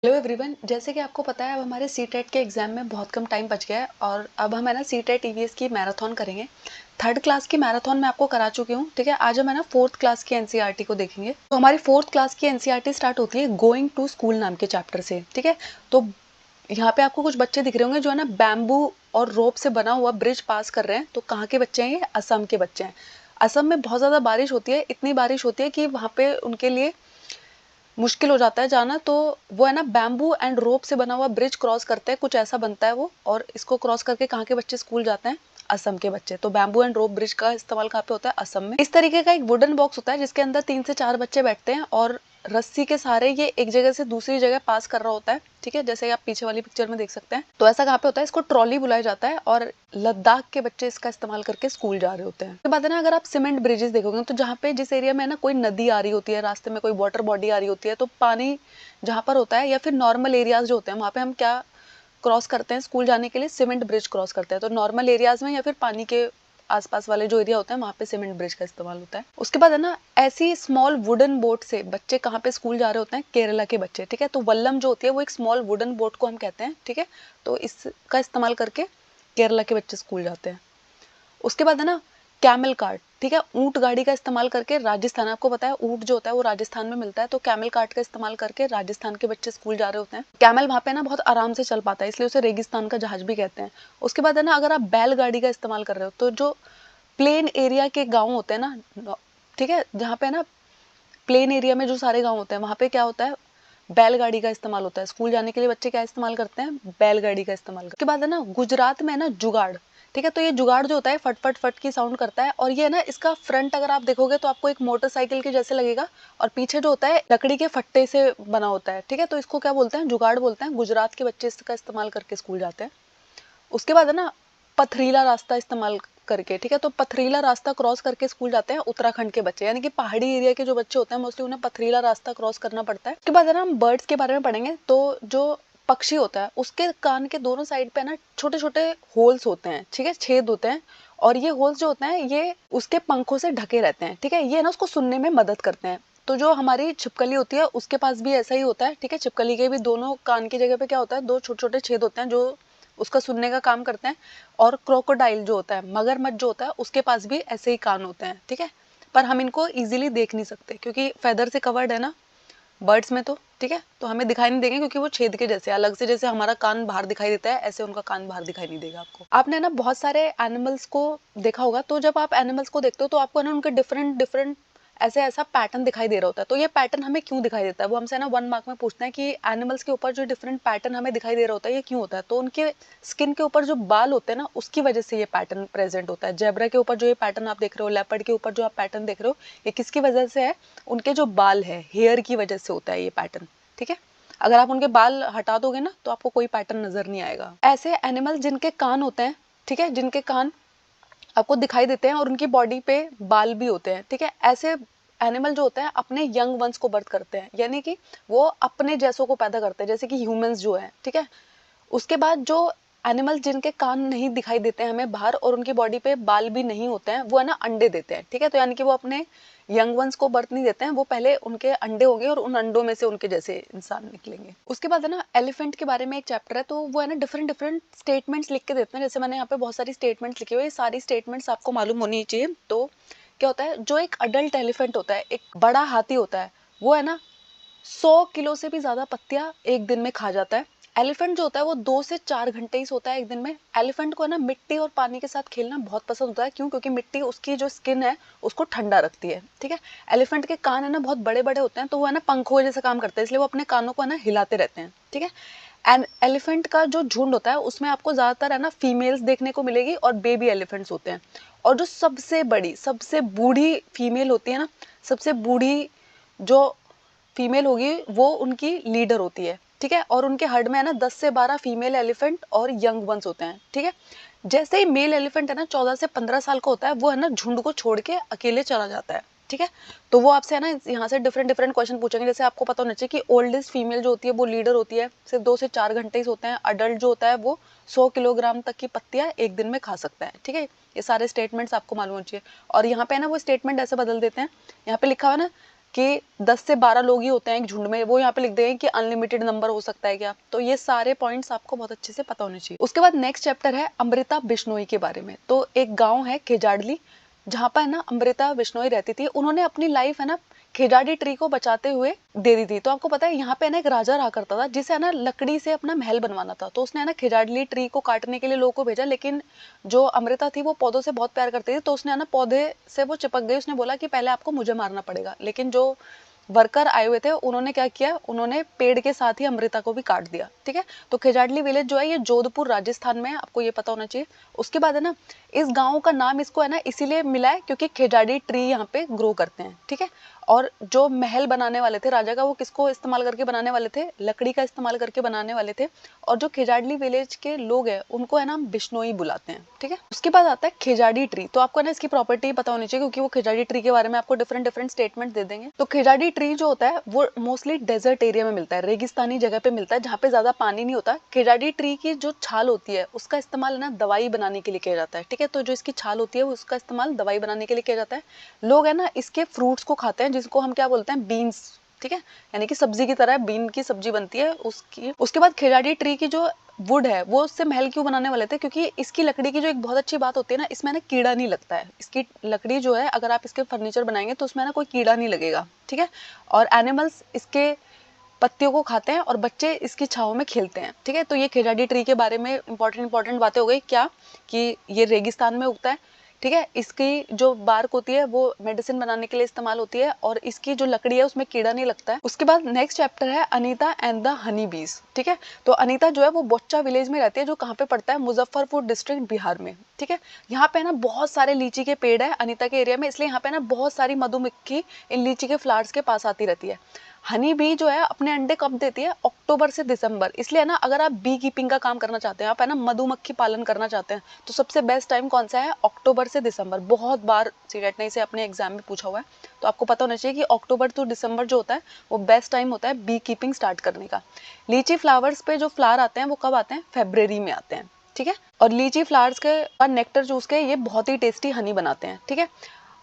Hello everyone, जैसे कि आपको पता है अब हमारे सीटेट के एग्ज़ाम में बहुत कम टाइम बच गया है और अब हम है ना सीटेट ईवीएस की मैराथन करेंगे। थर्ड क्लास की मैराथन मैं आपको करा चुकी हूँ, ठीक है। आज हम है ना फोर्थ क्लास की एनसीईआरटी को देखेंगे। तो हमारी फोर्थ क्लास की एनसीईआरटी स्टार्ट होती है गोइंग टू स्कूल नाम के चैप्टर से, ठीक है। तो यहाँ पे आपको कुछ बच्चे दिख रहे होंगे जो है ना बैम्बू और रोप से बना हुआ ब्रिज पास कर रहे हैं। तो कहाँ के बच्चे हैं? ये असम के बच्चे हैं। असम में बहुत ज़्यादा बारिश होती है, इतनी बारिश होती है कि वहाँ पे उनके लिए मुश्किल हो जाता है जाना। तो वो है ना बैम्बू एंड रोप से बना हुआ ब्रिज क्रॉस करते हैं, कुछ ऐसा बनता है वो। और इसको क्रॉस करके कहाँ के बच्चे स्कूल जाते हैं? असम के बच्चे। तो बैम्बू एंड रोप ब्रिज का इस्तेमाल कहाँ पे होता है? असम में। इस तरीके का एक वुडन बॉक्स होता है जिसके अंदर 3 से 4 बच्चे बैठते हैं और रस्सी के सहारे ये एक जगह से दूसरी जगह पास कर रहा होता है, ठीक है। जैसे आप पीछे वाली पिक्चर में देख सकते हैं। तो ऐसा कहाँ पे होता है? इसको ट्रॉली बुलाया जाता है और लद्दाख के बच्चे इसका इस्तेमाल करके स्कूल जा रहे होते हैं। उसके बाद है ना, अगर आप सीमेंट ब्रिजेस देखोगे तो जहाँ पे जिस एरिया में है ना कोई नदी आ रही होती है, रास्ते में कोई वाटर बॉडी आ रही होती है, तो पानी जहाँ पर होता है या फिर नॉर्मल एरियाज जो होते हैं वहाँ पे हम क्या क्रॉस करते हैं स्कूल जाने के लिए? सीमेंट ब्रिज क्रॉस करते हैं। तो नॉर्मल एरियाज में या फिर पानी के आसपास वाले जो एरिया होते हैं वहाँ पे सीमेंट ब्रिज का इस्तेमाल होता है। उसके बाद है ना, ऐसी स्मॉल वुडन बोट से बच्चे कहाँ पे स्कूल जा रहे होते हैं? केरला के बच्चे, ठीक है। तो वल्लम जो होती है वो एक स्मॉल वुडन बोट को हम कहते हैं, ठीक है। तो इसका इस्तेमाल करके केरला के बच्चे स्कूल जाते हैं। उसके बाद है ना कैमल कार्ट, ठीक है। ऊंट गाड़ी का इस्तेमाल करके राजस्थान, आपको पता है ऊंट जो होता है वो राजस्थान में मिलता है, तो कैमल कार्ट का इस्तेमाल करके राजस्थान के बच्चे स्कूल जा रहे होते हैं। कैमल वहाँ पे ना बहुत आराम से चल पाता है, इसलिए उसे रेगिस्तान का जहाज भी कहते हैं। उसके बाद है ना, अगर आप बैलगाड़ी का इस्तेमाल कर रहे हो तो जो प्लेन एरिया के गाँव होते हैं ना, ठीक है, जहाँ पे ना प्लेन एरिया में जो सारे गाँव होते हैं वहाँ पे क्या होता है? बैलगाड़ी का इस्तेमाल होता है। स्कूल जाने के लिए बच्चे क्या इस्तेमाल करते हैं? बैलगाड़ी का इस्तेमाल करते हैं। उसके बाद है ना गुजरात में है ना जुगाड़, ठीक है। तो ये जुगाड़ जो होता है फट फट फट की साउंड करता है और ये है ना, इसका फ्रंट अगर आप देखोगे तो आपको एक मोटरसाइकिल के जैसे लगेगा और पीछे जो होता है लकड़ी के फट्टे से बना होता है, ठीक है। तो इसको क्या बोलते हैं? जुगाड़ बोलते हैं। गुजरात के बच्चे इसका इस्तेमाल करके स्कूल जाते हैं। उसके बाद है ना पथरीला रास्ता इस्तेमाल करके, ठीक है। तो पथरीला रास्ता क्रॉस करके स्कूल जाते हैं उत्तराखंड के बच्चे, यानी कि पहाड़ी एरिया के जो बच्चे होते हैं मोस्टली उन्हें पथरीला रास्ता क्रॉस करना पड़ता है। उसके बाद है ना हम बर्ड्स के बारे में पढ़ेंगे। तो जो पक्षी होता है उसके कान के दोनों साइड पे ना छोटे छोटे होल्स होते हैं, ठीक है, छेद होते हैं। और ये होल्स जो होते हैं ये उसके पंखों से ढके रहते हैं, ठीक है। ये ना उसको सुनने में मदद करते हैं। तो जो हमारी छिपकली होती है उसके पास भी ऐसा ही होता है, ठीक है। छिपकली के भी दोनों कान की जगह पे क्या होता है? 2 छोटे छोटे छेद होते हैं जो उसका सुनने का काम करते हैं। और क्रोकोडाइल जो होता है, मगरमच्छ जो होता है, उसके पास भी ऐसे ही कान होते हैं, ठीक है। पर हम इनको इजीली देख नहीं सकते क्योंकि फेदर से कवर्ड है ना बर्ड्स में, तो ठीक है। तो हमें दिखाई नहीं देंगे क्योंकि वो छेद के जैसे अलग से, जैसे हमारा कान बाहर दिखाई देता है ऐसे उनका कान बाहर दिखाई नहीं देगा आपको। आपने ना बहुत सारे एनिमल्स को देखा होगा। तो जब आप एनिमल्स को देखते हो तो आपको ना उनके डिफरेंट डिफरेंट ऐसा पैटर्न दिखाई दे रहा होता है। तो ये पैटर्न हमें क्यों दिखाई देता है? वो हमसे ना 1 मार्क में पूछते हैं कि एनिमल्स के ऊपर जो डिफरेंट पैटर्न हमें दिखाई दे रहा होता है ये क्यों होता है? तो उनके स्किन के ऊपर जो बाल होते हैं ना उसकी वजह से ये पैटर्न प्रेजेंट होता है। जेब्रा के ऊपर जो ये पैटर्न आप देख रहे हो, लेपर्ड के ऊपर जो आप पैटर्न देख रहे हो, ये किसकी वजह से है? उनके जो बाल है, हेयर की वजह से होता है ये पैटर्न, ठीक है। अगर आप उनके बाल हटा दोगे ना तो आपको कोई पैटर्न नजर नहीं आएगा। ऐसे एनिमल जिनके कान होते हैं, ठीक है, जिनके कान आपको दिखाई देते हैं और उनकी बॉडी पे बाल भी होते हैं, ठीक है। ऐसे एनिमल जो होते हैं अपने यंग वंस को बर्थ करते हैं, यानी कि वो अपने जैसों को पैदा करते हैं, जैसे कि ह्यूमंस जो है, ठीक है। उसके बाद जो एनिमल जिनके कान नहीं दिखाई देते हैं हमें बाहर और उनकी बॉडी पे बाल भी नहीं होते हैं, वो है ना अंडे देते हैं, ठीक है। तो यानी कि वो अपने यंग वंस को बर्थ नहीं देते हैं, वो पहले उनके अंडे होंगे और उन अंडों में से उनके जैसे इंसान निकलेंगे। उसके बाद है ना एलिफेंट के बारे में एक चैप्टर है। तो वो है ना डिफरेंट डिफरेंट स्टेटमेंट्स लिख के देते हैं। जैसे मैंने यहाँ पे बहुत सारी स्टेटमेंट्स लिखी हुई है, सारी स्टेटमेंट्स आपको मालूम होनी चाहिए। तो क्या होता है, जो एक अडल्ट एलिफेंट होता है, एक बड़ा हाथी होता है, वो है ना 100 किलो से भी ज्यादा पत्तियां एक दिन में खा जाता है। एलिफेंट जो होता है वो 2 से 4 घंटे ही सोता है एक दिन में। एलिफेंट को है ना मिट्टी और पानी के साथ खेलना बहुत पसंद होता है। क्यों? क्योंकि मिट्टी उसकी जो स्किन है उसको ठंडा रखती है, ठीक है। एलिफेंट के कान है ना बहुत बड़े बड़े होते हैं, तो वो है ना पंखों जैसे काम करते हैं, इसलिए वो अपने कानों को है ना हिलाते रहते हैं, ठीक है। एंड एलिफेंट का जो झुंड होता है उसमें आपको ज्यादातर है ना फीमेल्स देखने को मिलेगी और बेबी एलिफेंट्स होते हैं। और जो सबसे बड़ी सबसे बूढ़ी फीमेल होती है ना, सबसे बूढ़ी जो फीमेल होगी वो उनकी लीडर होती है, ठीक है। और उनके हर्ड में है ना 10 से 12 फीमेल एलिफेंट और यंग वंस होते हैं, ठीक है। जैसे ही मेल एलिफेंट है ना 14 से 15 साल का होता है, वो है ना झुंड को छोड़ के अकेले चला जाता है, ठीक है। तो वो आपसे है ना यहाँ से डिफरेंट डिफरेंट क्वेश्चन पूछेंगे। जैसे आपको पता होना चाहिए कि ओल्डेस्ट फीमेल जो होती है वो लीडर होती है, सिर्फ 2 से 4 घंटे ही सोते हैं। अडल्ट जो होता है वो 100 किलोग्राम तक की पत्तियां एक दिन में खा सकता है, ठीक है। ये सारे स्टेटमेंट्स आपको मालूम होना चाहिए। और यहाँ पे ना वो स्टेटमेंट ऐसे बदल देते हैं, यहाँ पे लिखा हुआ है ना कि 10 से 12 लोग ही होते हैं एक झुंड में, वो यहाँ पे लिख देंगे कि अनलिमिटेड नंबर हो सकता है क्या। तो ये सारे पॉइंट्स आपको बहुत अच्छे से पता होने चाहिए। उसके बाद नेक्स्ट चैप्टर है अमृता बिश्नोई के बारे में। तो एक गाँव है खेजाड़ली, जहाँ पर है ना अमृता बिश्नोई रहती थी। उन्होंने अपनी लाइफ है ना खेजाड़ी ट्री को बचाते हुए दे दी थी। तो आपको पता है यहाँ पे ना एक राजा रहा करता था जिसे है ना लकड़ी से अपना महल बनवाना था। तो उसने है ना खेजाड़ली ट्री को काटने के लिए लोगों को भेजा, लेकिन जो अमृता थी वो पौधों से बहुत प्यार करती थी। तो उसने है ना पौधे से वो चिपक गई। उसने बोला कि पहले आपको मुझे मारना पड़ेगा, लेकिन जो वर्कर आए हुए थे उन्होंने क्या किया, उन्होंने पेड़ के साथ ही अमृता को भी काट दिया। ठीक है, तो खेजाड़ली विलेज जो है ये जोधपुर राजस्थान में है, आपको ये पता होना चाहिए। उसके बाद है ना इस गांव का नाम इसको है ना इसीलिए मिला है क्योंकि खेजाड़ी ट्री यहाँ पे ग्रो करते हैं। ठीक है, और जो महल बनाने वाले थे राजा का, वो किसको इस्तेमाल करके बनाने वाले थे, लकड़ी का इस्तेमाल करके बनाने वाले थे। और जो खेजाड़ली विलेज के लोग हैं उनको है ना हम बिश्नोई बुलाते हैं। ठीक है, उसके बाद आता है खेजाड़ी ट्री। तो आपको ना इसकी प्रॉपर्टी पता होनी चाहिए क्योंकि वो खेजाड़ी ट्री के बारे में आपको डिफरेंट डिफरेंट स्टेटमेंट दे देंगे। तो खेजाड़ी ट्री जो होता है वो मोस्टली डेजर्ट एरिया में मिलता है, रेगिस्तानी जगह पे मिलता है जहाँ पे ज्यादा पानी नहीं होता। खेजाड़ी ट्री की जो छाल होती है उसका इस्तेमाल ना दवाई बनाने के लिए किया जाता है। ठीक है, तो जो इसकी छाल होती है उसका इस्तेमाल दवाई बनाने के लिए किया जाता है। लोग है ना इसके फ्रूट्स को खाते हैं जिसको हम क्या बोलते हैं, बीन्स। ठीक है, यानी कि सब्जी की तरह बीन की सब्जी बनती है उसकी। उसके बाद खेजाड़ी ट्री की जो वुड है वो उससे महल क्यों बनाने वाले थे, क्योंकि इसकी लकड़ी की जो एक बहुत अच्छी बात होती है ना, इसमें ना कीड़ा नहीं लगता है। इसकी लकड़ी जो है अगर आप इसके फर्नीचर बनाएंगे तो उसमें ना कोई कीड़ा नहीं लगेगा। ठीक है, और एनिमल्स इसके पत्तियों को खाते हैं और बच्चे इसकी छांव में खेलते हैं। ठीक है, तो ये खेजाड़ी ट्री के बारे में इंपॉर्टेंट बातें हो गई क्या, कि ये रेगिस्तान में उगता है। ठीक है, इसकी जो बार्क होती है वो मेडिसिन बनाने के लिए इस्तेमाल होती है और इसकी जो लकड़ी है उसमें कीड़ा नहीं लगता है। उसके बाद नेक्स्ट चैप्टर है अनीता एंड द हनी बीज। ठीक है, तो अनीता जो है वो बोच्चा विलेज में रहती है जो कहाँ पे पड़ता है, मुजफ्फरपुर डिस्ट्रिक्ट बिहार में। ठीक है, यहाँ पे ना बहुत सारे लीची के पेड़ है अनीता के एरिया में, इसलिए यहाँ पे ना बहुत सारी मधुमक्खी इन लीची के फ्लावर्स के पास आती रहती है। हनी बी जो है अपने अंडे कब देती है, अक्टूबर से दिसंबर। इसलिए ना अगर आप बी कीपिंग का काम करना चाहते हैं, आप है ना मधुमक्खी पालन करना चाहते हैं, तो सबसे बेस्ट टाइम कौन सा है, अक्टूबर से दिसंबर। बहुत बार सीटेट ने इसे अपने एग्जाम में पूछा हुआ है, तो आपको पता होना चाहिए कि अक्टूबर टू दिसंबर जो होता है वो बेस्ट टाइम होता है बी कीपिंग स्टार्ट करने का। लीची फ्लावर्स पे जो फ्लावर आते हैं वो कब आते हैं, फेब्रुवरी में आते हैं। ठीक है, और लीची फ्लावर्स के नेक्टर चूस के ये बहुत ही टेस्टी हनी बनाते हैं। ठीक है,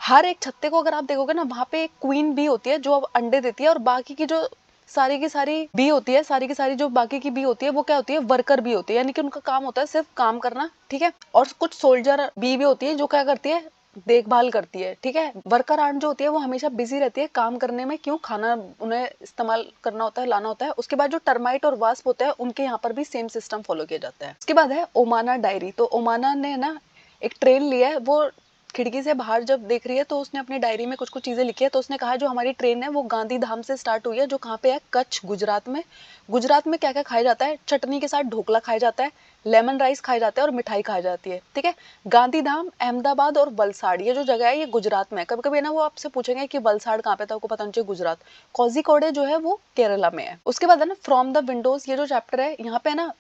हर एक छत्ते को अगर आप देखोगे ना वहां पे एक क्वीन बी होती है जो अब अंडे देती है, और बाकी की जो सारी की सारी बी होती है, सारी की सारी जो बाकी की बी होती है वो क्या होती है, वर्कर बी होती है, यानी कि उनका काम होता है सिर्फ काम करना। ठीक है, और कुछ सोल्जर बी भी होती है जो क्या करती है, देखभाल करती है। ठीक है, वर्कर आंट जो होती है वो हमेशा बिजी रहती है काम करने में, क्यों, खाना उन्हें इस्तेमाल करना होता है, लाना होता है। उसके बाद जो टर्माइट और वास्प होता है उनके यहाँ पर भी सेम सिस्टम फॉलो किया जाता है। उसके बाद है ओमाना डायरी। तो ओमाना ने ना एक ट्रेन लिया है, वो खिड़की से बाहर जब देख रही है तो उसने अपनी डायरी में कुछ कुछ चीजें लिखी है। तो उसने कहा जो हमारी ट्रेन है वो गांधी धाम से स्टार्ट हुई है, जो कहाँ पे है, कच्छ, गुजरात में। गुजरात में क्या क्या खाया जाता है, चटनी के साथ ढोकला खाया जाता है, लेमन राइस खाया जाता है और मिठाई खाई जाती है। ठीक है, गांधी धाम, अहमदाबाद और वलसाड़ ये जो जगह है ये गुजरात में है। कभी कभी ना वो आपसे पूछेंगे कि वलसाड़ कहाँ पे था, आपको पता नहीं चाहिए गुजरात। कोझिकोडे जो है वो केरला में है। उसके बाद है ना फ्रॉम द विंडोज, ये जो चैप्टर है यहाँ पे है ना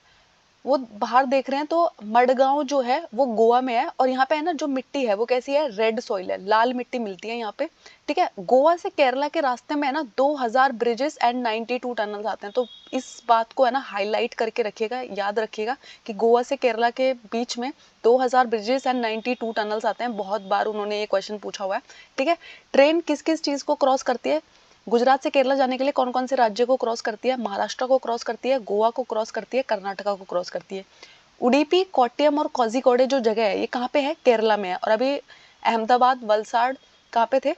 वो बाहर देख रहे हैं तो मडगांव जो है वो गोवा में है, और यहाँ पे है ना जो मिट्टी है वो कैसी है, रेड सॉइल है, लाल मिट्टी मिलती है यहाँ पे। ठीक है, गोवा से केरला के रास्ते में है ना 2000 ब्रिजेस एंड 92 टनल्स आते हैं। तो इस बात को है ना हाईलाइट करके रखिएगा, याद रखिएगा कि गोवा से केरला के बीच में 2000 ब्रिजेस एंड 92 टनल्स आते हैं। बहुत बार उन्होंने ये क्वेश्चन पूछा हुआ है। ठीक है, ट्रेन किस किस चीज को क्रॉस करती है, गुजरात से केरला जाने के लिए कौन कौन से राज्य को क्रॉस करती है, महाराष्ट्र को क्रॉस करती है, गोवा को क्रॉस करती है, कर्नाटका को क्रॉस करती है। उडुपी, कोट्टयम और कोझिकोडे जो जगह है ये कहाँ पे है, केरला में है। और अभी अहमदाबाद, वलसाड़ कहाँ पे थे,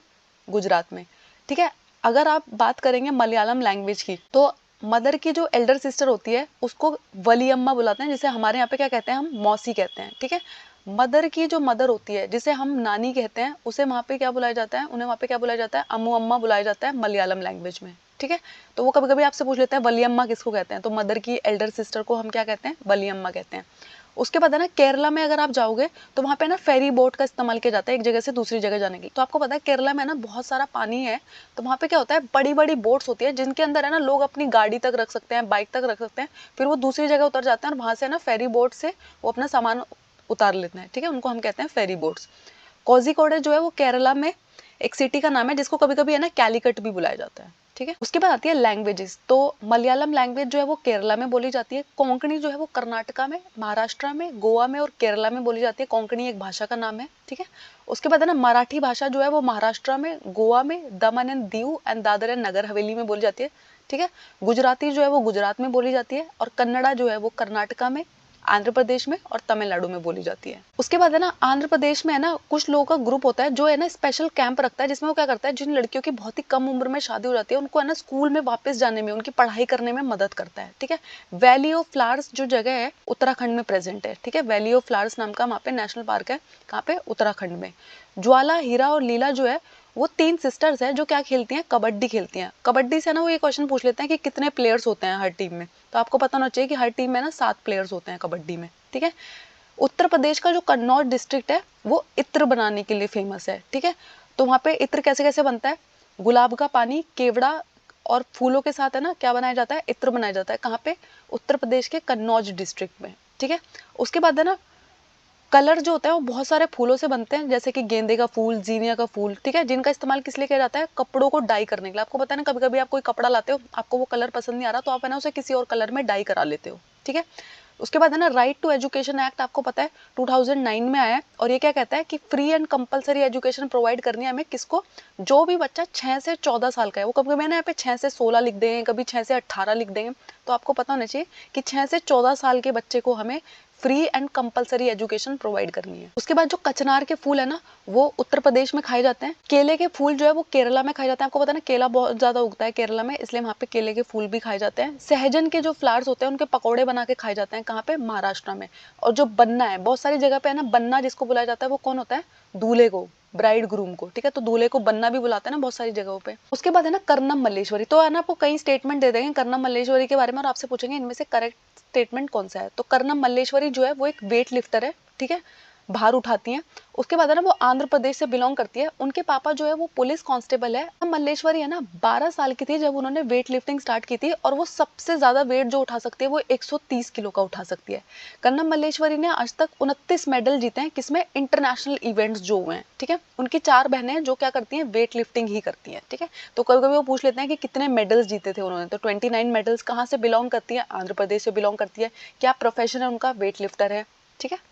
गुजरात में। ठीक है, अगर आप बात करेंगे मलयालम लैंग्वेज की तो मदर की जो एल्डर सिस्टर होती है उसको वलियम्मा बुलाते हैं, जिसे हमारे यहाँ पे क्या कहते हैं, हम मौसी कहते हैं। ठीक है, मदर की जो मदर होती है जिसे हम नानी कहते हैं उसे वहाँ पे क्या बुलाया जाता है, उन्हें वहाँ पे क्या बुलाया जाता है, अम्मू अम्मा बुलाया जाता है मलयालम लैंग्वेज में। ठीक है, तो वो कभी कभी आपसे पूछ लेते हैं वलियम्मा किसको कहते हैं, तो मदर की एल्डर सिस्टर को हम क्या कहते हैं, वलियम्मा कहते हैं। उसके बाद है ना केरला में अगर आप जाओगे तो वहाँ पे ना फेरी बोट का इस्तेमाल किया जाता है एक जगह से दूसरी जगह जाने के लिए। तो आपको पता है केरला में ना बहुत सारा पानी है, तो वहाँ पे क्या होता है, बड़ी बड़ी बोट्स होती है जिनके अंदर है ना लोग अपनी गाड़ी तक रख सकते हैं, बाइक तक रख सकते हैं, फिर वो दूसरी जगह उतर जाते हैं और वहां से ना फेरी बोट से वो अपना सामान उतार लेते हैं। ठीक है, उनको हम कहते हैं फेरी बोट्स। कोझिकोडे जो है वो केरला में एक सिटी का नाम है जिसको कभी कभी है ना कैलिकट भी बुलाया जाता है। ठीक है। उसके बाद आती है लैंग्वेजेस। तो मलयालम लैंग्वेज जो है वो केरला में बोली जाती है। कोंकणी जो है वो कर्नाटका में, महाराष्ट्र में, गोवा में और केरला में बोली जाती है। कोंकणी एक भाषा का नाम है, ठीक है। उसके बाद है ना मराठी भाषा जो है वो महाराष्ट्र में, गोवा में, Daman and Diu and Dadra and Nagar Haveli में बोली जाती है, ठीक है। गुजराती जो है वो गुजरात में बोली जाती है और कन्नड़ा जो है वो कर्नाटका में, आंध्र प्रदेश में और तमिलनाडु में बोली जाती है। उसके बाद है ना आंध्र प्रदेश में है ना कुछ लोगों का ग्रुप होता है जो है ना स्पेशल कैंप रखता है, जिसमें वो क्या करता है, जिन लड़कियों की बहुत ही कम उम्र में शादी हो जाती है उनको है ना स्कूल में वापस जाने में, उनकी पढ़ाई करने में मदद करता है, ठीक है। वैली ऑफ फ्लावर्स जो जगह है उत्तराखंड में प्रेजेंट है, ठीक है। वैली ऑफ फ्लावर्स नाम का वहाँ पे नेशनल पार्क है, कहाँ पे, उत्तराखंड में। ज्वाला, हीरा और लीला जो है वो 3 सिस्टर्स हैं जो क्या खेलती हैं, कबड्डी खेलती हैं। कबड्डी से ना वो ये क्वेश्चन पूछ लेते हैं कि कितने प्लेयर्स होते हैं हर टीम में, तो आपको पता होना चाहिए कि हर टीम में ना 7 प्लेयर्स होते हैं कबड्डी में, ठीक है। उत्तर प्रदेश का जो कन्नौज डिस्ट्रिक्ट है वो इत्र बनाने के लिए फेमस है, ठीक है। तो वहाँ पे इत्र कैसे कैसे बनता है, गुलाब का पानी, केवड़ा और फूलों के साथ है ना क्या बनाया जाता है, इत्र बनाया जाता है। कहाँ पे, उत्तर प्रदेश के कन्नौज डिस्ट्रिक्ट में, ठीक है। उसके बाद है ना कलर जो होता है वो बहुत सारे फूलों से बनते हैं, जैसे कि गेंदे का फूल, जीनिया का फूल, ठीक है, जिनका इस्तेमाल किस लिए किया जाता है, कपड़ों को डाई करने के लिए। आपको पता है ना कभी कभी आप कोई कपड़ा लाते हो, आपको वो कलर पसंद नहीं आ रहा, तो आप है ना उसे किसी और कलर में डाई करा लेते हो, ठीक है। उसके बाद है ना राइट टू एजुकेशन एक्ट आपको पता है 2009 में आया है, और ये क्या कहता है कि free and compulsory education provide करनी है हमें, किसको, जो भी बच्चा 6 से 14 साल का है। वो कभी कभी ना यहाँ पे 6 से 16 लिख देंगे, कभी 6 से 18 लिख देंगे, तो आपको पता होना चाहिए कि 6 से 14 साल के बच्चे को हमें free and compulsory education provide करनी है। उसके बाद जो कचनार के फूल है ना वो उत्तर प्रदेश में खाए जाते हैं। केले के फूल जो है वो केरला में खाए जाते हैं। आपको पता है ना केला बहुत ज्यादा उगता है केरला में, इसलिए वहाँ पे केले के फूल भी खाए जाते हैं। सहजन के जो फ्लावर्स होते हैं उनके पकौड़े बना के खाए जाते हैं, कहाँ पे, महाराष्ट्र में। और जो बन्ना है, बहुत सारी जगह पे है ना बन्ना जिसको बुलाया जाता है, वो कौन होता है, दूल्हे को, ब्राइड ग्रूम को, ठीक है। तो दूल्हे को बन्ना भी बुलाते हैं ना बहुत सारी जगहों पे। उसके बाद है ना कर्नम मल्लेश्वरी। तो है ना आपको कई स्टेटमेंट दे देंगे कर्नम मल्लेश्वरी के बारे में और आपसे पूछेंगे इनमें से करेक्ट स्टेटमेंट कौन सा है। तो कर्नम मल्लेश्वरी जो है वो एक वेट लिफ्टर है, ठीक है, भार उठाती हैं। उसके बाद है ना वो आंध्र प्रदेश से बिलोंग करती है। उनके पापा जो है वो पुलिस कांस्टेबल है। मल्लेश्वरी है ना 12 साल की थी जब उन्होंने वेट लिफ्टिंग स्टार्ट की थी, और वो सबसे ज्यादा वेट जो उठा सकती है वो 130 किलो का उठा सकती है। कर्नम मल्लेश्वरी ने आज तक 29 मेडल जीते हैं, किसमें, इंटरनेशनल इवेंट्स जो हुए हैं, ठीक है। उनकी 4 बहनें हैं जो क्या करती हैं, वेट लिफ्टिंग ही करती हैं, ठीक है। तो कभी कभी वो पूछ लेते हैं कि कितने मेडल्स जीते थे उन्होंने, तो 29 मेडल्स। कहाँ से बिलोंग करती है, आंध्र प्रदेश से बिलोंग करती है। क्या प्रोफेशन है उनका, वेट लिफ्टर है, ठीक है।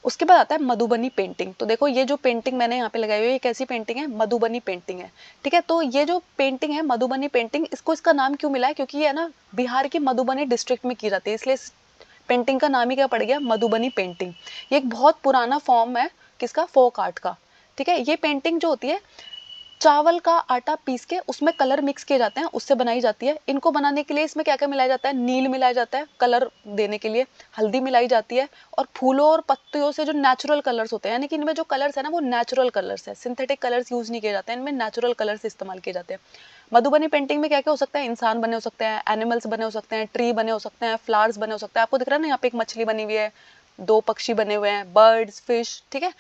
उसके बाद आता है मधुबनी पेंटिंग। तो देखो ये जो पेंटिंग मैंने यहाँ पे लगाई हुई है, ये कैसी पेंटिंग है, मधुबनी पेंटिंग है, ठीक है। तो ये जो पेंटिंग है मधुबनी पेंटिंग, इसको इसका नाम क्यों मिला है, क्योंकि ये है ना बिहार की मधुबनी डिस्ट्रिक्ट में की जाती है, इसलिए पेंटिंग का नाम ही क्या पड़ गया, मधुबनी पेंटिंग। ये एक बहुत पुराना फॉर्म है किसका, फोक आर्ट का, ठीक है। ये पेंटिंग जो होती है चावल का आटा पीस के उसमें कलर मिक्स किए जाते हैं, उससे बनाई जाती है। इनको बनाने के लिए इसमें क्या क्या मिलाया जाता है, नील मिलाया जाता है कलर देने के लिए, हल्दी मिलाई जाती है, और फूलों और पत्तियों से जो नेचुरल कलर्स होते हैं, यानी कि इनमें जो कलर्स है ना वो नेचुरल कलर्स है, सिंथेटिक कलर्स यूज नहीं किए जाते हैं, इनमें नेचुरल कलर्स इस्तेमाल किए जाते हैं। मधुबनी पेंटिंग में क्या क्या हो सकता है, इंसान बने हो सकते हैं, एनिमल्स बने हो सकते हैं, ट्री बने हो सकते हैं, फ्लावर्स बने हो सकते हैं। आपको दिख रहा है ना यहाँ पे एक मछली बनी हुई है, 2 पक्षी बने हुए हैं, बर्ड्स, फिश, ठीक है।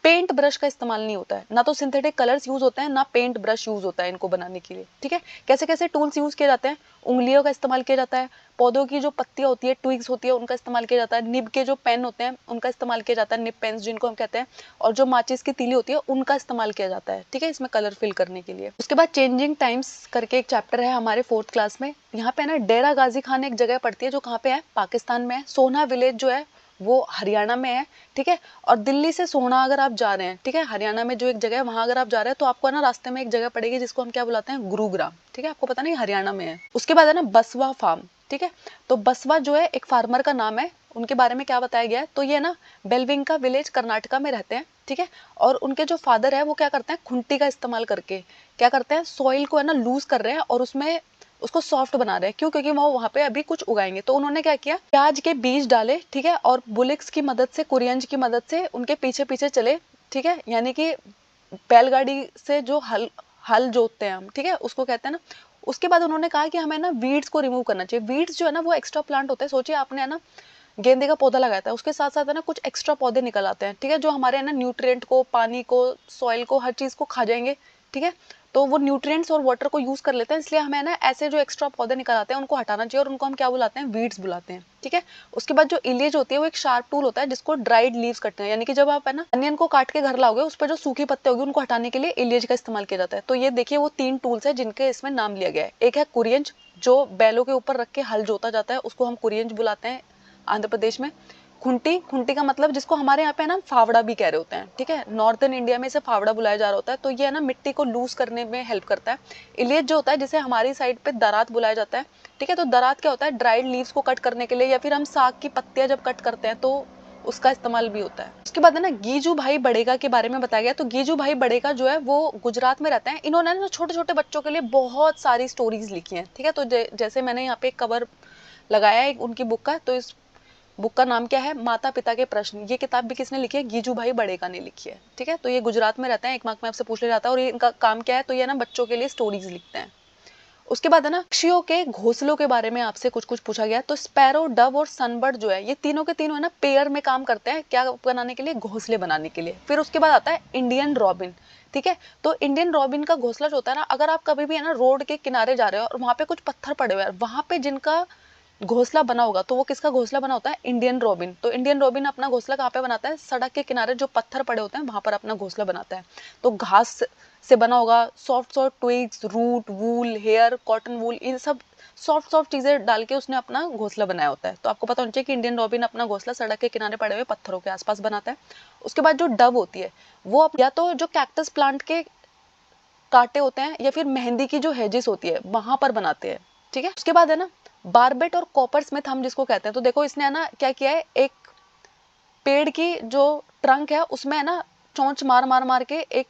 पेंट ब्रश का इस्तेमाल नहीं होता है, ना तो सिंथेटिक कलर्स यूज होते हैं, ना पेंट ब्रश यूज होता है इनको बनाने के लिए, ठीक है। कैसे कैसे टूल्स यूज किए जाते हैं, उंगलियों का इस्तेमाल किया जाता है, पौधों की जो पत्तियां होती है, ट्विग्स होती है, उनका इस्तेमाल किया जाता है, निब के जो पेन होते हैं उनका इस्तेमाल किया जाता है, निब पेन्स जिनको हम कहते हैं, और जो माचिस की तीली होती है उनका इस्तेमाल किया जाता है, ठीक है, इसमें कलर फिल करने के लिए। उसके बाद चेंजिंग टाइम्स करके एक चैप्टर है हमारे 4th क्लास में। यहाँ पे ना डेरा गाजी खान एक जगह पड़ती है जो कहाँ पे है, पाकिस्तान में है। सोना विलेज जो है वो हरियाणा में है, ठीक है। और दिल्ली से सोना अगर आप जा रहे हैं, ठीक है, हरियाणा में जो एक जगह है वहां अगर आप जा रहे हैं तो आपको ना रास्ते में एक जगह पड़ेगी जिसको हम क्या बुलाते हैं, गुरुग्राम, ठीक है। आपको पता नहीं हरियाणा में है। उसके बाद है ना बसवा फार्म, ठीक है। तो बसवा जो है एक फार्मर का नाम है, उनके बारे में क्या बताया गया है, तो ये ना बेलविंका विलेज कर्नाटका में रहते हैं, ठीक है। और उनके जो फादर है वो क्या करते हैं, खुंटी का इस्तेमाल करके क्या करते हैं, सॉइल को है ना लूज कर रहे हैं और उसमें उसको सॉफ्ट बना रहे हैं। क्यों, क्योंकि वो वहां पे अभी कुछ उगाएंगे। तो उन्होंने क्या किया, प्याज के बीज डाले, ठीक है, और बुलिक्स की मदद से, कुरियंज की मदद से उनके पीछे पीछे चले, ठीक है, यानी कि बैलगाड़ी से जो हल हल जोतते हैं हम, ठीक है, उसको कहते हैं ना। उसके बाद उन्होंने कहा कि हमें ना वीड्स को रिमूव करना चाहिए। वीड्स जो है ना वो एक्स्ट्रा प्लांट होते हैं। सोचिए आपने है ना गेंदे का पौधा लगाया था, उसके साथ साथ है ना कुछ एक्स्ट्रा पौधे निकल आते हैं, ठीक है, जो हमारे है ना न्यूट्रिएंट को, पानी को, सॉइल को, हर चीज को खा जाएंगे, ठीक है। तो वो न्यूट्रिएंट्स और वाटर को यूज कर लेते हैं, इसलिए हमें ना ऐसे जो एक्स्ट्रा पौधे निकल आते हैं उनको हटाना चाहिए, और उनको हम क्या बुलाते हैं, वीड्स बुलाते हैं, ठीक है। उसके बाद जो इलेज होती है वो एक शार्प टूल होता है जिसको ड्राइड लीव्स कटते हैं, यानी कि जब आप है ना अनियन को काट के घर लाओगे उस पर जो सूखे पत्ते होंगे उनको हटाने के लिए इलेज का इस्तेमाल किया जाता है। तो ये देखिए वो 3 टूल्स है जिनके इसमें नाम लिया गया है। एक है कुरियंज, जो बैलों के ऊपर रख के हल जोता जाता है, उसको हम कुरियंज बुलाते हैं आंध्र प्रदेश में। खुंटी, खुंटी का मतलब जिसको हमारे यहाँ पे ना फावड़ा भी कह रहे होते हैं, ठीक है, नॉर्दर्न इंडिया में इसे फावड़ा बुलाया जा रहा होता है। तो ये है ना मिट्टी को लूज करने में हेल्प करता है। इलियट जो होता है जिसे हमारी साइड पे दरात बुलाया जाता है, ठीक है। तो दरात क्या होता है, ड्राइड लीव्स को कट करने के लिए, या फिर हम साग की पत्तियां जब कट करते हैं तो उसका इस्तेमाल भी होता है। उसके बाद है ना गीजू भाई बड़ेगा के बारे में बताया गया। तो गीजू भाई बड़ेगा जो है वो गुजरात में रहते हैं। इन्होंने ना छोटे छोटे बच्चों के लिए बहुत सारी स्टोरीज लिखी हैं, ठीक है। तो जैसे मैंने यहाँ पे कवर लगाया है उनकी बुक का, तो इस बुक का नाम क्या है, माता पिता के प्रश्न। ये किताब भी किसने लिखी है, गीजू भाई बड़ेगा ने लिखी है, ठीक है। तो ये गुजरात में रहते हैं, एक मार्क में आपसे पूछ लिया जाता है। और ये इनका काम क्या है, तो ये ना बच्चों के लिए स्टोरीज लिखते हैं। उसके बाद है ना पक्षियों के घोंसलों के बारे में आपसे कुछ कुछ पूछा गया। तो स्पैरो, डव और सनबर्ड जो है ये तीनों के तीनों है ना पेयर में काम करते हैं, क्या बनाने के लिए, घोंसले बनाने के लिए। फिर उसके बाद आता है इंडियन रॉबिन, ठीक है। तो इंडियन रॉबिन का घोंसला जो होता है ना, अगर आप कभी भी है ना रोड के किनारे जा रहे हो और वहां पे कुछ पत्थर पड़े हुए हैं, वहां पे जिनका घोंसला बना होगा तो वो किसका घोंसला बना होता है, इंडियन रॉबिन। तो इंडियन रॉबिन अपना घोंसला कहाँ पे बनाता है, सड़क के किनारे जो पत्थर पड़े होते हैं वहां पर अपना घोंसला बनाता है। तो घास से बना होगा, सॉफ्ट सॉफ्ट ट्विग्स, रूट, वूल, हेयर, कॉटन वूल, इन सब सॉफ्ट सॉफ्ट चीजें डाल के उसने अपना घोंसला बनाया होता है। तो आपको पता होना चाहिए कि इंडियन रॉबिन अपना घोंसला सड़क के किनारे पड़े हुए पत्थरों के आसपास बनाता है। उसके बाद जो डव होती है वो या तो जो कैक्टस प्लांट के कांटे होते हैं या फिर मेहंदी की जो हेजेस होती है वहां पर बनाते हैं, ठीक है। उसके बाद है ना बार्बेट और कॉपर स्मिथ हम जिसको कहते हैं। तो देखो इसने है ना क्या किया है, एक पेड़ की जो ट्रंक है उसमें है ना चोंच मार मार मार के एक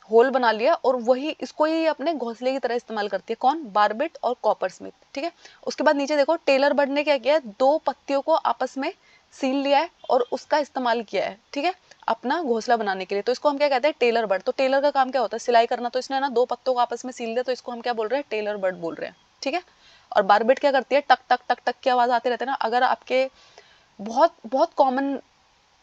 होल बना लिया, और वही इसको ही अपने घोंसले की तरह इस्तेमाल करती है। कौन, बार्बेट और कॉपर स्मिथ, ठीक है। उसके बाद नीचे देखो टेलर बर्ड ने क्या किया है, 2 पत्तियों को आपस में सील लिया है और उसका इस्तेमाल किया है, ठीक है, अपना घोंसला बनाने के लिए। तो इसको हम क्या कहते हैं, टेलर बर्ड। तो टेलर का काम क्या होता है, सिलाई करना। तो इसने ना 2 पत्तों को आपस में सील दिया, तो इसको हम क्या बोल रहे हैं, टेलर बर्ड बोल रहे हैं, ठीक है। और बार्बेट क्या करती है, टक टक टक टक की आवाज आती रहती है ना। अगर आपके बहुत बहुत कॉमन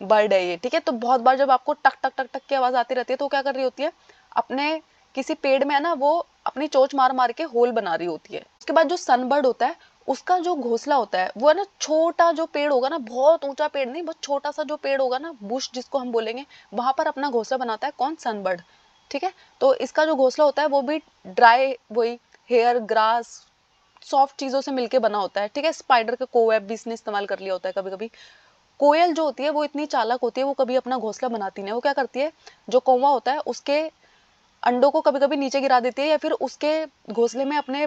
बर्ड है ये, ठीक है। तो बहुत बार जब आपको टक टक टक टक की आवाज आती रहती है तो क्या कर रही होती है, अपने किसी पेड़ में है ना वो अपनी चोंच मार मार के होल बना रही होती है। उसके बाद जो सनबर्ड होता है उसका जो घोंसला होता है वो है ना छोटा जो पेड़ होगा ना, बहुत ऊंचा पेड़ नहीं, बहुत छोटा सा जो पेड़ होगा ना, बुश जिसको हम बोलेंगे, वहां पर अपना घोंसला बनाता है। कौन, सनबर्ड, ठीक है। तो इसका जो घोंसला होता है वो भी ड्राई, वही हेयर, ग्रास, सॉफ्ट चीजों से मिलके बना होता है, ठीक है। स्पाइडर का कोवेब भी इसने इस्तेमाल कर लिया होता है कभी कभी। कोयल जो होती है वो इतनी चालाक होती है, वो कभी अपना घोंसला बनाती नहीं है। वो क्या करती है, जो कौवा होता है उसके अंडों को कभी कभी नीचे गिरा देती है, या फिर उसके घोंसले में अपने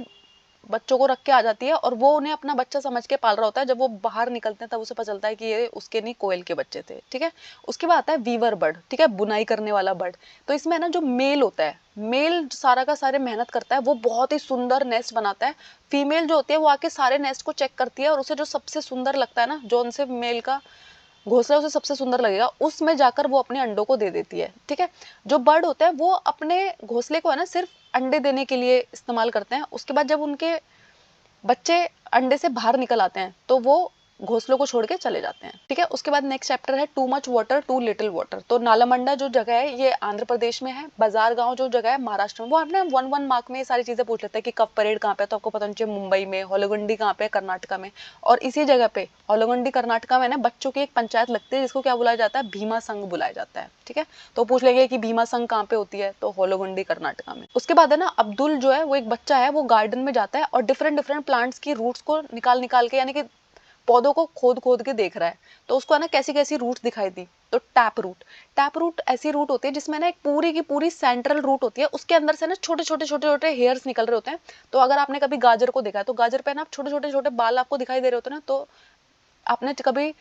बच्चों को रख के आ जाती है, और वो उन्हें अपना बच्चा समझ के पाल रहा होता है। जब वो बाहर निकलते हैं तब उसे पता चलता है कि ये उसके नहीं, कोयल के बच्चे थे, ठीक है। उसके बाद आता है वीवर बर्ड, ठीक है, बुनाई करने वाला बर्ड। तो इसमें ना जो मेल होता है, मेल सारा का सारे मेहनत करता है, वो बहुत ही सुंदर नेस्ट बनाता है। फीमेल जो होती है वो आके सारे नेस्ट को चेक करती है, और उसे जो सबसे सुंदर लगता है ना, जो उनसे मेल का घोंसला उसे सबसे सुंदर लगेगा, उसमें जाकर वो अपने अंडों को दे देती है, ठीक है। जो बर्ड होते हैं वो अपने घोंसले को है ना सिर्फ अंडे देने के लिए इस्तेमाल करते हैं। उसके बाद जब उनके बच्चे अंडे से बाहर निकल आते हैं तो वो घोंसलों को छोड़ के चले जाते हैं, ठीक है। उसके बाद नेक्स्ट चैप्टर है too much water too little water. तो नालामंडा जो जगह है ये आंध्र प्रदेश में है, बाजार गांव जो जगह है महाराष्ट्र में। वो आपने 1-1 मार्क में ये सारी चीजें पूछ लेते हैं कि कब परेड कहाँ पे है, तो आपको पता चाहिए मुंबई में, होलोगंडी कहाँ पे, कर्नाटका में। और इसी जगह पे होलोगंडी कर्नाटका में ना बच्चों की एक पंचायत लगती है जिसको क्या बुलाया जाता है, भीमा संघ बुलाया जाता है, ठीक है। तो पूछ लेंगे कि भीमा संघ कहाँ पे होती है, तो होलोगंडी कर्नाटका में। उसके बाद है ना अब्दुल जो है वो एक बच्चा है, वो गार्डन में जाता है और डिफरेंट डिफरेंट प्लांट्स की रूट्स को निकाल निकाल के, यानी कि पौधों को खोद खोद के देख रहा है। तो उसको है ना कैसी कैसी रूट्स दिखाई दी, तो टैप रूट। टैप रूट ऐसी रूट होती है जिसमें ना एक पूरी की पूरी सेंट्रल रूट होती है, उसके अंदर से ना छोटे छोटे छोटे छोटे हेयर्स निकल रहे होते हैं। तो अगर आपने कभी गाजर को देखा है तो गाजर पे ना छोटे छोटे छोटे बाल आपको दिखाई दे रहे होते हैं ना। तो आपने कभी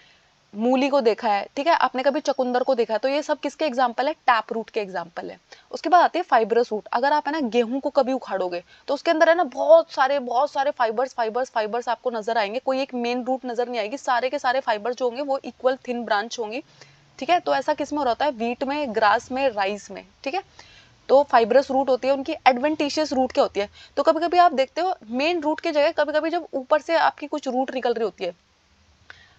मूली को देखा है, ठीक है, आपने कभी चकुंदर को देखा है। तो ये सब किसके एग्जाम्पल है, टैप रूट के एग्जाम्पल है। उसके बाद आती है फाइबरस रूट। अगर आप है ना गेहूं को कभी उखाड़ोगे तो उसके अंदर है ना बहुत सारे फाइबर्स फाइबर्स फाइबर्स आपको नजर आएंगे, कोई एक मेन रूट नजर नहीं आएगी। सारे के सारे फाइबर्स जो होंगे वो इक्वल थिन ब्रांच होंगी, ठीक है। तो ऐसा किसमें हो रहा है, वीट में, ग्रास में, राइस में, ठीक है। तो फाइबरस रूट होती है, उनकी एडवेंटिशियस रूट क्या होती है। तो कभी कभी आप देखते हो मेन रूट की जगह कभी कभी जब ऊपर से आपकी कुछ रूट निकल रही होती है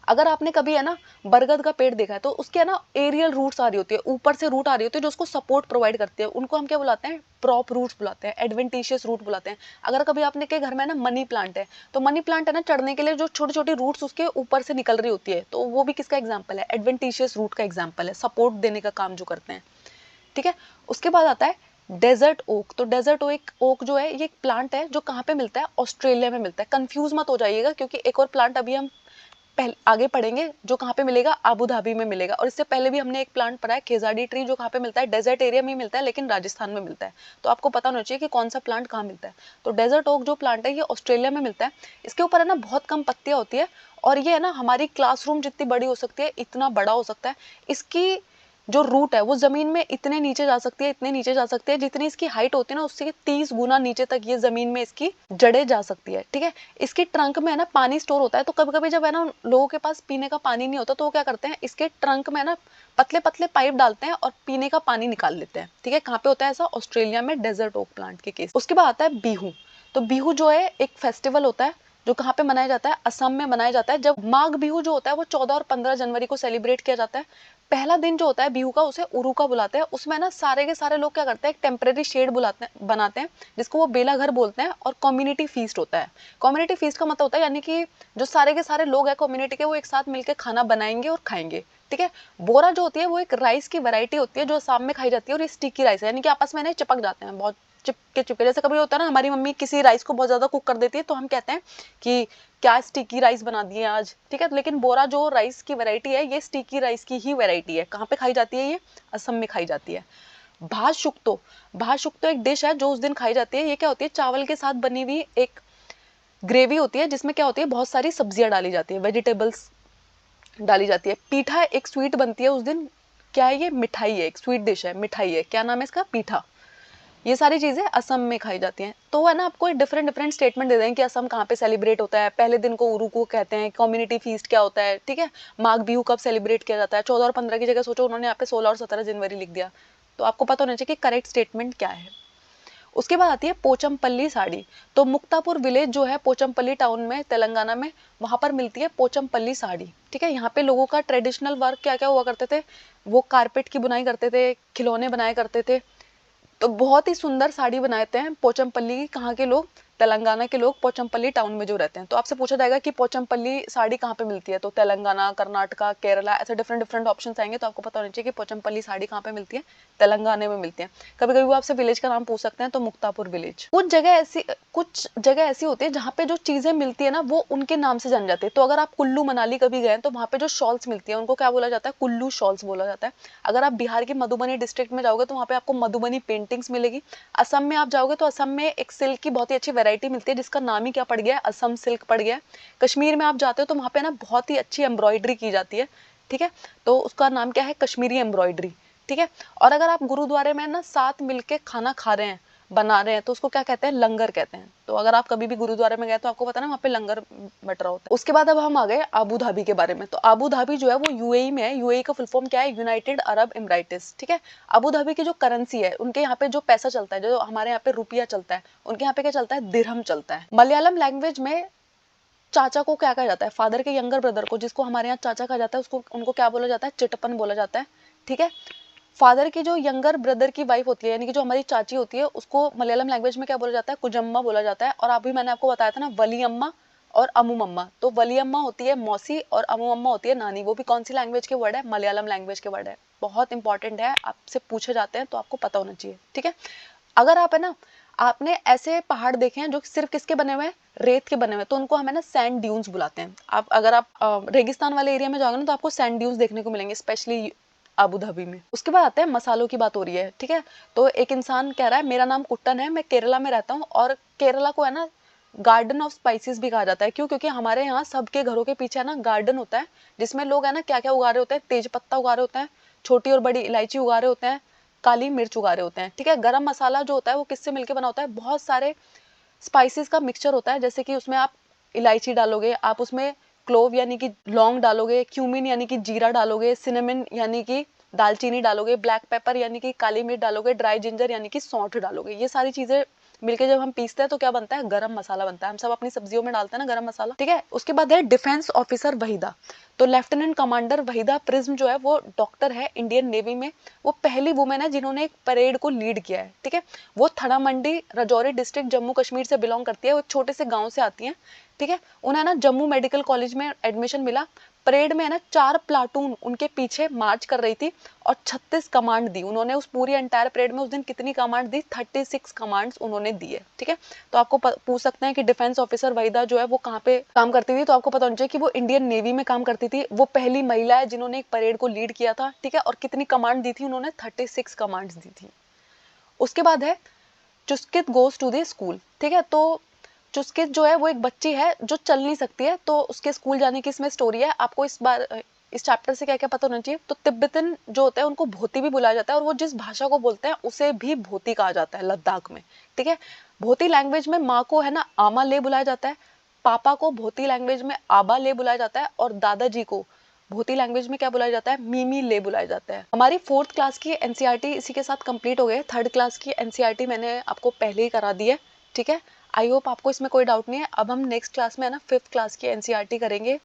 अगर आपने कभी है ना बरगद का पेड़ देखा है, तो उसके है ना एरियल रूट्स आ रही होती है, ऊपर से रूट आ रही होती है जो उसको सपोर्ट प्रोवाइड करती है, उनको हम क्या बुलाते हैं, प्रॉप रूट्स बुलाते हैं, एडवेंटिशियस रूट बुलाते हैं। अगर कभी आपने के घर में ना मनी प्लांट है, तो मनी प्लांट है ना चढ़ने के लिए जो छोटी छोटी रूट्स उसके ऊपर से निकल रही होती है, तो वो भी किसका एग्जाम्पल है, एडवेंटिशियस रूट का एग्जाम्पल है, सपोर्ट देने का काम जो करते हैं। ठीक है, उसके बाद आता है डेजर्ट ओक। तो डेजर्ट ओक जो है ये एक प्लांट है जो कहाँ पे मिलता है, ऑस्ट्रेलिया में मिलता है। कंफ्यूज मत हो जाइएगा, क्योंकि एक और प्लांट अभी हम पहले आगे पढ़ेंगे जो कहाँ पे मिलेगा, आबू धाबी में मिलेगा। और इससे पहले भी हमने एक प्लांट पढ़ा है खेजाड़ी ट्री, जो कहाँ पे मिलता है, डेजर्ट एरिया में मिलता है, लेकिन राजस्थान में मिलता है। तो आपको पता होना चाहिए कि कौन सा प्लांट कहाँ मिलता है। तो डेजर्ट ओक जो प्लांट है ये ऑस्ट्रेलिया में मिलता है। इसके ऊपर है ना बहुत कम पत्तियां होती है, और ये है ना हमारी क्लासरूम जितनी बड़ी हो सकती है इतना बड़ा हो सकता है। इसकी जो रूट है वो जमीन में इतने नीचे जा सकती है, इतने नीचे जा सकती है, जितनी इसकी हाइट होती है ना उससे 30 गुना नीचे तक ये जमीन में इसकी जड़ें जा सकती है। ठीक है, इसके ट्रंक में है ना पानी स्टोर होता है। तो कभी कभी जब है ना लोगों के पास पीने का पानी नहीं होता, तो वो क्या करते हैं, इसके ट्रंक में ना पतले पतले पाइप डालते हैं और पीने का पानी निकाल लेते हैं। ठीक है, कहाँ पे होता है ऐसा, ऑस्ट्रेलिया में, डेजर्ट ओक प्लांट के केस। उसके बाद आता है बिहू। तो बिहू जो है एक फेस्टिवल होता है जो कहाँ पे मनाया जाता है, असम में मनाया जाता है। जब माघ बिहू जो होता है वो 14 और 15 जनवरी को सेलिब्रेट किया जाता है। पहला दिन जो होता है बिहू का उसे उरुका बुलाते हैं। उसमें ना सारे के सारे लोग क्या करते हैं, एक टेम्परेरी शेड बनाते हैं जिसको वो बेला घर बोलते हैं, और कम्युनिटी फीस्ट होता है। कम्युनिटी फीस्ट का मतलब होता है यानी कि जो सारे के सारे लोग हैं कम्युनिटी के, वो एक साथ मिलकर खाना बनाएंगे और खाएंगे। ठीक है, बोरा जो होती है वो एक राइस की वैरायटी होती है जो शाम में खाई जाती है, और ये स्टिकी राइस है, यानी कि आपस में चिपक जाते हैं बहुत, चिपके चिपके। जैसे कभी होता है ना हमारी मम्मी किसी राइस को बहुत ज्यादा कुक कर देती है, तो हम कहते हैं कि क्या स्टिकी राइस बना दिए आज। ठीक है, लेकिन बोरा जो राइस की वैरायटी है ये स्टिकी राइस की ही वैरायटी है। कहाँ पे खाई जाती है, ये असम में खाई जाती है। भात शुक्तो एक डिश है जो उस दिन खाई जाती है। ये क्या होती है, चावल के साथ बनी हुई एक ग्रेवी होती है जिसमें क्या होती है, बहुत सारी सब्जियां डाली जाती है, वेजिटेबल्स डाली जाती है। पीठा एक स्वीट बनती है उस दिन। क्या है ये, मिठाई है, एक स्वीट डिश है, मिठाई है। क्या नाम है इसका, पीठा। ये सारी चीजें असम में खाई जाती हैं। तो है ना आपको एक डिफरेंट डिफरेंट स्टेटमेंट दे दें कि असम कहाँ पे सेलिब्रेट होता है, पहले दिन को उरू को कहते हैं, कम्युनिटी फीस्ट क्या होता है। ठीक है, माघ बिहू कब सेलिब्रेट किया जाता है, 14 और 15 की जगह सोचो उन्होंने यहाँ पे 16 और 17 जनवरी लिख दिया। तो आपको पता होना चाहिए कि करेक्ट स्टेटमेंट क्या है। उसके बाद आती है पोचमपल्ली साड़ी। तो मुक्तापुर विलेज जो है पोचमपल्ली टाउन में, तेलंगाना में, वहां पर मिलती है पोचमपल्ली साड़ी। ठीक है, यहाँ पे लोगों का ट्रेडिशनल वर्क क्या क्या हुआ करते थे, वो कारपेट की बुनाई करते थे, खिलौने बनाया करते थे। तो बहुत ही सुंदर साड़ी बनाते हैं पोचमपल्ली की, कहाँ के लोग, तेलंगाना के लोग, पोचमपल्ली टाउन में जो रहते हैं। तो आपसे पूछा जाएगा कि पोचमपल्ली साड़ी कहाँ पे मिलती है, तो तेलंगाना, कर्नाटका, केरला, ऐसे डिफरेंट डिफरेंट ऑप्शन आएंगे। तो आपको पता होना चाहिए कि पोचमपल्ली साड़ी कहाँ पे मिलती है, तेलंगाना में मिलती है। कभी कभी वो आपसे विलेज का नाम पूछ सकते हैं, तो मुक्तापुर विलेज। कुछ जगह ऐसी होती है जहाँ पे जो चीजें मिलती है ना वो उनके नाम से जान जाती है। तो अगर आप कुल्लू मनाली कभी गए तो वहाँ पे जो शॉल्स मिलती है उनको क्या बोला जाता है, कुल्लू शॉल्स बोला जाता है। अगर आप बिहार के मधुबनी डिस्ट्रिक्ट में जाओगे तो वहाँ पे आपको मधुबनी पेंटिंग्स मिलेगी। असम में आप जाओगे तो असम में एक सिल्क की बहुत ही अच्छी वैरायटी मिलती है जिसका नाम ही क्या पड़ गया है, असम सिल्क पड़ गया है। कश्मीर में आप जाते हो तो वहाँ पे ना बहुत ही अच्छी एम्ब्रॉयडरी की जाती है। ठीक है, तो उसका नाम क्या है, कश्मीरी एम्ब्रॉयडरी। ठीक है, और अगर आप गुरुद्वारे में ना साथ मिलके खाना खा रहे हैं, बना रहे हैं, तो उसको क्या कहते हैं, लंगर कहते हैं। तो अगर आप कभी भी गुरुद्वारे में गए तो आपको पता है ना वहाँ पे लंगर बट रहा होता है। उसके बाद अब हम आ गए आबू धाबी के बारे में। तो आबू धाबी जो है वो यूएई में है। यूएई का फुल फॉर्म क्या है, यूनाइटेड अरब इमराइट्स। ठीक है, आबू धाबी की जो करेंसी है, उनके यहाँ पे जो पैसा चलता है, जो हमारे यहाँ पे रुपया चलता है, उनके यहाँ पे क्या चलता है, दिरहम चलता है। मलयालम लैंग्वेज में चाचा को क्या कहा जाता है, फादर के यंगर ब्रदर को, जिसको हमारे यहाँ चाचा कहा जाता है, उसको उनको क्या बोला जाता है, चिटपन बोला जाता है। ठीक है, फादर की जो यंगर ब्रदर की वाइफ होती है, यानी कि जो हमारी चाची होती है, उसको मलयालम लैंग्वेज में क्या बोला जाता है, कुजम्मा बोला जाता है। और अभी मैंने आपको बताया था ना वली अम्मा और अमू मम्मा। तो वली अम्मा होती है मौसी और अमू मम्मा होती है नानी। वो भी कौन सी लैंग्वेज के वर्ड है, मलयालम लैंग्वेज के वर्ड है। बहुत इंपॉर्टेंट है, आपसे पूछे जाते हैं तो आपको पता होना चाहिए। ठीक है, अगर आप है ना, आपने ऐसे पहाड़ देखे हैं जो सिर्फ किसके बने हुए हैं, रेत के बने हुए, तो उनको हम है ना सैंड ड्यून्स बुलाते हैं। आप अगर आप रेगिस्तान वाले एरिया में जाओगे ना तो आपको सैंड ड्यून्स देखने को मिलेंगे, स्पेशली आबू धाबी में। उसके बाद आते हैं मसालों की बात हो रही है। ठीक है, तो एक इंसान कह रहा है मेरा नाम कुट्टन है, मैं केरला में रहता हूँ, और केरला को है ना गार्डन ऑफ स्पाइसेस भी कहा जाता है। क्यों, क्योंकि हमारे यहाँ सबके घरों के पीछे है ना गार्डन होता है, जिसमें लोग है ना क्या क्या उगा रहे होते हैं, तेज पत्ता उगा रहे होते हैं, छोटी और बड़ी इलायची उगा रहे होते हैं, काली मिर्च उगा रहे होते हैं। ठीक है, गरम मसाला जो होता है वो किससे मिलकर बना होता है, बहुत सारे स्पाइसेस का मिक्सचर होता है। जैसे कि उसमें आप इलायची डालोगे, आप उसमें क्लोव यानी कि लौंग डालोगे, क्यूमिन यानी कि जीरा डालोगे, सिनेमन यानी कि दालचीनी डालोगे, ब्लैक पेपर यानी कि काली मिर्च डालोगे, ड्राई जिंजर यानी कि सौंठ डालोगे। ये सारी चीजें मिलके जब हम पीसते हैं तो क्या बनता है, गरम मसाला बनता है। हम सब अपनी सब्जियों में डालते हैं ना गरम मसाला, ठीक है। उसके बाद है डिफेंस ऑफिसर वहीदा। तो लेफ्टिनेंट कमांडर वहीदा प्रिज्म जो है वो डॉक्टर है इंडियन नेवी में। वो पहली वुमेन है जिन्होंने एक परेड को लीड किया है, ठीक है। वो थड़ा मंडी राजौरी डिस्ट्रिक्ट जम्मू कश्मीर से बिलोंग करती है। वो एक छोटे से गाँव से आती है, ठीक है। उन्हें ना जम्मू मेडिकल कॉलेज में एडमिशन मिला। परेड में है ना 4 प्लाटून उनके पीछे मार्च कर रही थी और 36 कमांड दी उन्होंने। उस पूरी एंटायर परेड में उस दिन कितनी कमांड दी, 36 कमांड्स उन्होंने दी है, ठीक है। तो आपको पूछ सकते हैं कि डिफेंस ऑफिसर वहीदा जो है वो कहाँ पे काम करती थी, तो आपको पता होना चाहिए कि वो इंडियन नेवी में काम करती थी। वो पहली महिला है जिन्होंने एक परेड को लीड किया था, ठीक है। और कितनी कमांड दी थी उन्होंने, 36 कमांड्स दी थी। उसके बाद है Chuskit goes to the school, ठीक है। तो चुस्कित जो है वो एक बच्ची है जो चल नहीं सकती है, तो उसके स्कूल जाने की इसमें स्टोरी है। आपको इस चैप्टर से क्या क्या पता होना चाहिए। तो तिब्बतन जो होता है उनको भोती भी बुलाया जाता है, और वो जिस भाषा को बोलते हैं उसे भी भोती कहा जाता है लद्दाख में, ठीक है। भोती लैंग्वेज में माँ को है ना आमा ले बुलाया जाता है, पापा को भोती लैंग्वेज में आबा ले बुलाया जाता है, और दादाजी को भोती लैंग्वेज में क्या बुलाया जाता है, मीमी ले बुलाया जाता है। हमारी 4th क्लास की एनसीईआरटी इसी के साथ कंप्लीट हो गई। 3rd क्लास की एनसीईआरटी मैंने आपको पहले ही करा दी है, ठीक है। आई होप आपको इसमें कोई डाउट नहीं है। अब हम नेक्स्ट क्लास में है ना 5th क्लास की एनसीईआरटी करेंगे।